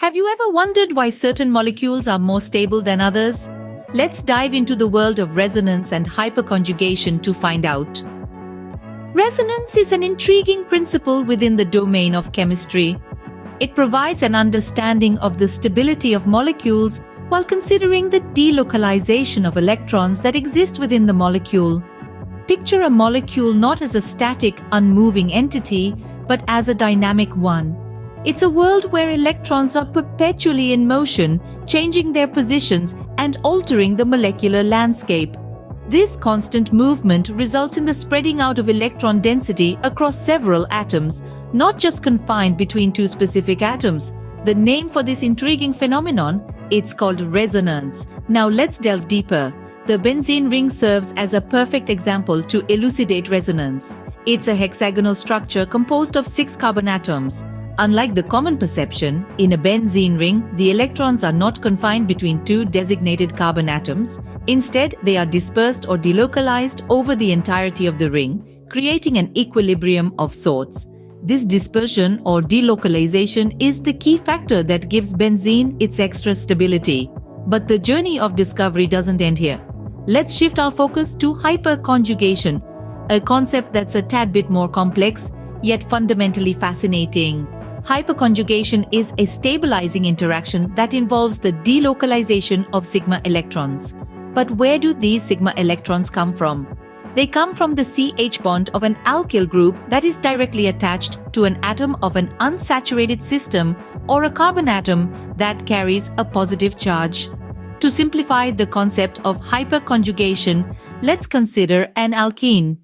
Have you ever wondered why certain molecules are more stable than others? Let's dive into the world of resonance and hyperconjugation to find out. Resonance is an intriguing principle within the domain of chemistry. It provides an understanding of the stability of molecules while considering the delocalization of electrons that exist within the molecule. Picture a molecule not as a static, unmoving entity, but as a dynamic one. It's a world where electrons are perpetually in motion, changing their positions and altering the molecular landscape. This constant movement results in the spreading out of electron density across several atoms, not just confined between two specific atoms. The name for this intriguing phenomenon, it's called resonance. Now let's delve deeper. The benzene ring serves as a perfect example to elucidate resonance. It's a hexagonal structure composed of 6 carbon atoms. Unlike the common perception, in a benzene ring, the electrons are not confined between two designated carbon atoms. Instead, they are dispersed or delocalized over the entirety of the ring, creating an equilibrium of sorts. This dispersion or delocalization is the key factor that gives benzene its extra stability. But the journey of discovery doesn't end here. Let's shift our focus to hyperconjugation, a concept that's a tad bit more complex, yet fundamentally fascinating. Hyperconjugation is a stabilizing interaction that involves the delocalization of sigma electrons. But where do these sigma electrons come from? They come from the CH bond of an alkyl group that is directly attached to an atom of an unsaturated system or a carbon atom that carries a positive charge. To simplify the concept of hyperconjugation, let's consider an alkene.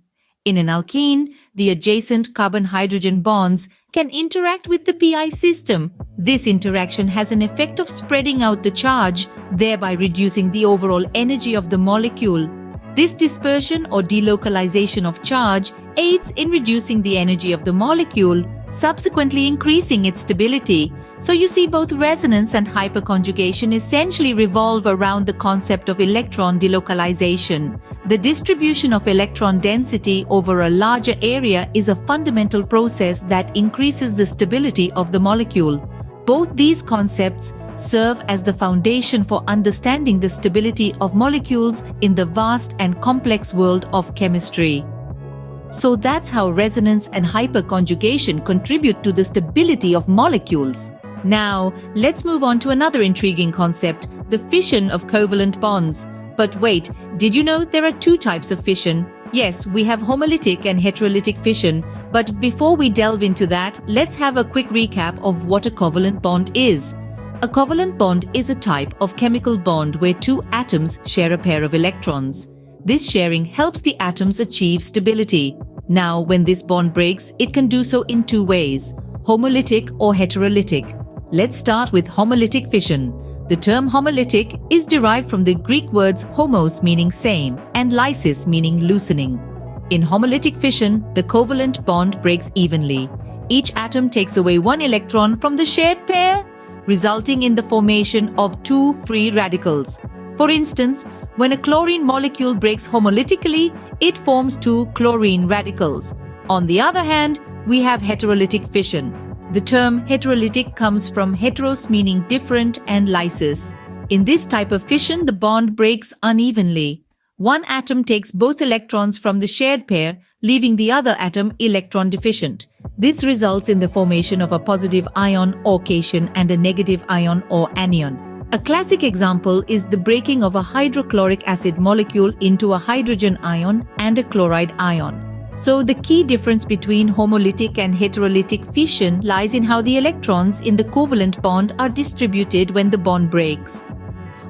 In an alkene, the adjacent carbon-hydrogen bonds can interact with the pi system. This interaction has an effect of spreading out the charge, thereby reducing the overall energy of the molecule. This dispersion or delocalization of charge aids in reducing the energy of the molecule, subsequently increasing its stability. So you see, both resonance and hyperconjugation essentially revolve around the concept of electron delocalization. The distribution of electron density over a larger area is a fundamental process that increases the stability of the molecule. Both these concepts serve as the foundation for understanding the stability of molecules in the vast and complex world of chemistry. So that's how resonance and hyperconjugation contribute to the stability of molecules. Now, let's move on to another intriguing concept, the fission of covalent bonds. But wait, did you know there are 2 types of fission? Yes, we have homolytic and heterolytic fission. But before we delve into that, let's have a quick recap of what a covalent bond is. A covalent bond is a type of chemical bond where 2 atoms share a pair of electrons. This sharing helps the atoms achieve stability. Now, when this bond breaks, it can do so in 2 ways, homolytic or heterolytic. Let's start with homolytic fission. The term homolytic is derived from the Greek words homos meaning same and lysis meaning loosening. In homolytic fission, the covalent bond breaks evenly. Each atom takes away 1 electron from the shared pair, resulting in the formation of 2 free radicals. For instance, when a chlorine molecule breaks homolytically, it forms 2 chlorine radicals. On the other hand, we have heterolytic fission. The term heterolytic comes from heteros meaning different and lysis. In this type of fission, the bond breaks unevenly. 1 atom takes both electrons from the shared pair, leaving the other atom electron deficient. This results in the formation of a positive ion or cation and a negative ion or anion. A classic example is the breaking of a hydrochloric acid molecule into a hydrogen ion and a chloride ion. So the key difference between homolytic and heterolytic fission lies in how the electrons in the covalent bond are distributed when the bond breaks.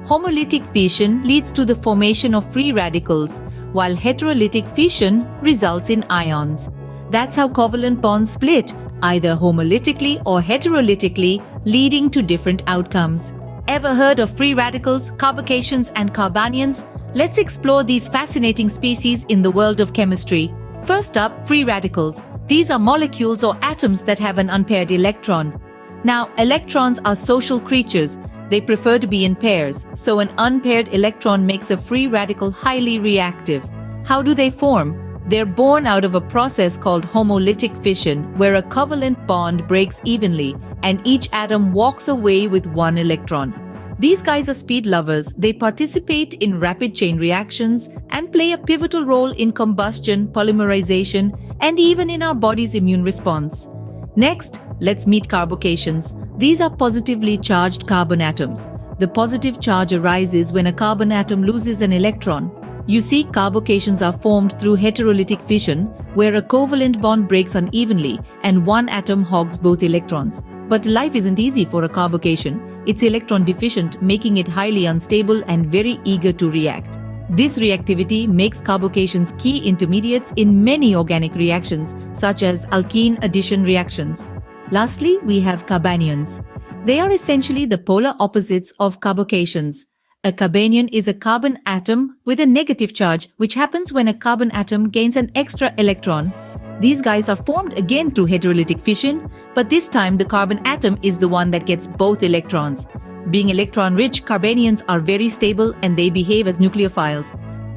Homolytic fission leads to the formation of free radicals, while heterolytic fission results in ions. That's how covalent bonds split, either homolytically or heterolytically, leading to different outcomes. Ever heard of free radicals, carbocations, and carbanions? Let's explore these fascinating species in the world of chemistry. First up, free radicals. These are molecules or atoms that have an unpaired electron. Now, electrons are social creatures. They prefer to be in pairs, so an unpaired electron makes a free radical highly reactive. How do they form? They're born out of a process called homolytic fission, where a covalent bond breaks evenly and each atom walks away with one electron. These guys are speed lovers. They participate in rapid chain reactions and play a pivotal role in combustion, polymerization, and even in our body's immune response. Next, let's meet carbocations. These are positively charged carbon atoms. The positive charge arises when a carbon atom loses an electron. You see, carbocations are formed through heterolytic fission, where a covalent bond breaks unevenly and one atom hogs both electrons. But life isn't easy for a carbocation. It's electron deficient, making it highly unstable and very eager to react. This reactivity makes carbocations key intermediates in many organic reactions, such as alkene addition reactions. Lastly, we have Carbanions. They are essentially the polar opposites of carbocations. A carbanion is a carbon atom with a negative charge, which happens when a carbon atom gains an extra electron. These guys are formed again through heterolytic fission, but this time the carbon atom is the one that gets both electrons. Being electron-rich, Carbanions are very stable and they behave as nucleophiles,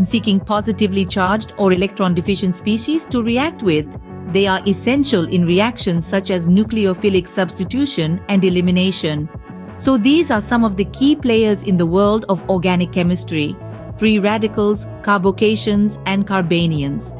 seeking positively charged or electron-deficient species to react with. They are essential in reactions such as nucleophilic substitution and elimination. So these are some of the key players in the world of organic chemistry: free radicals, carbocations, and Carbanions.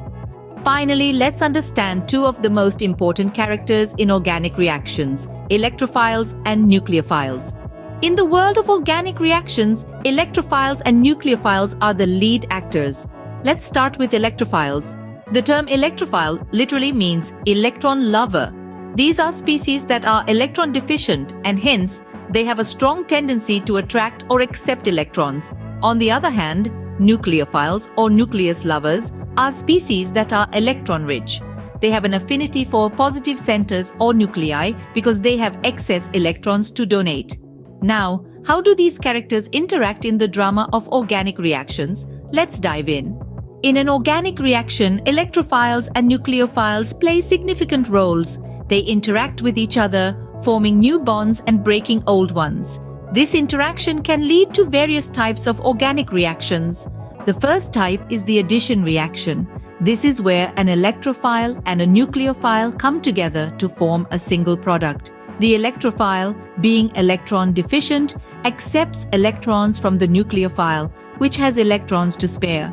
Finally, let's understand two of the most important characters in organic reactions: electrophiles and nucleophiles. In the world of organic reactions, electrophiles and nucleophiles are the lead actors. Let's start with electrophiles. The term electrophile literally means electron lover. These are species that are electron deficient and hence they have a strong tendency to attract or accept electrons. On the other hand, nucleophiles or nucleus lovers are species that are electron-rich. They have an affinity for positive centers or nuclei because they have excess electrons to donate. Now, how do these characters interact in the drama of organic reactions? Let's dive in. In an organic reaction, electrophiles and nucleophiles play significant roles. They interact with each other, forming new bonds and breaking old ones. This interaction can lead to various types of organic reactions. The first type is the addition reaction. This is where an electrophile and a nucleophile come together to form a single product. The electrophile, being electron deficient, accepts electrons from the nucleophile, which has electrons to spare.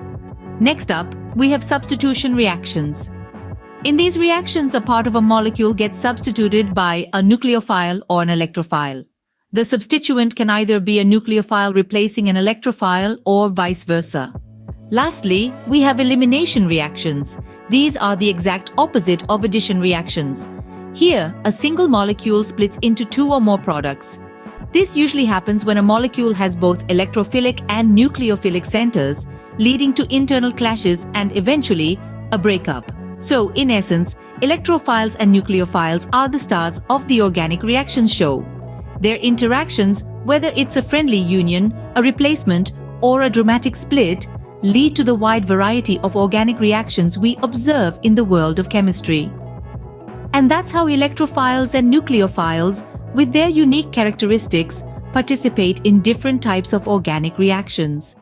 Next up, we have substitution reactions. In these reactions, a part of a molecule gets substituted by a nucleophile or an electrophile. The substituent can either be a nucleophile replacing an electrophile or vice versa. Lastly, we have elimination reactions. These are the exact opposite of addition reactions. Here, a single molecule splits into two or more products. This usually happens when a molecule has both electrophilic and nucleophilic centers, leading to internal clashes and eventually a breakup. So, in essence, electrophiles and nucleophiles are the stars of the organic reactions show. Their interactions, whether it's a friendly union, a replacement, or a dramatic split, lead to the wide variety of organic reactions we observe in the world of chemistry. And that's how electrophiles and nucleophiles, with their unique characteristics, participate in different types of organic reactions.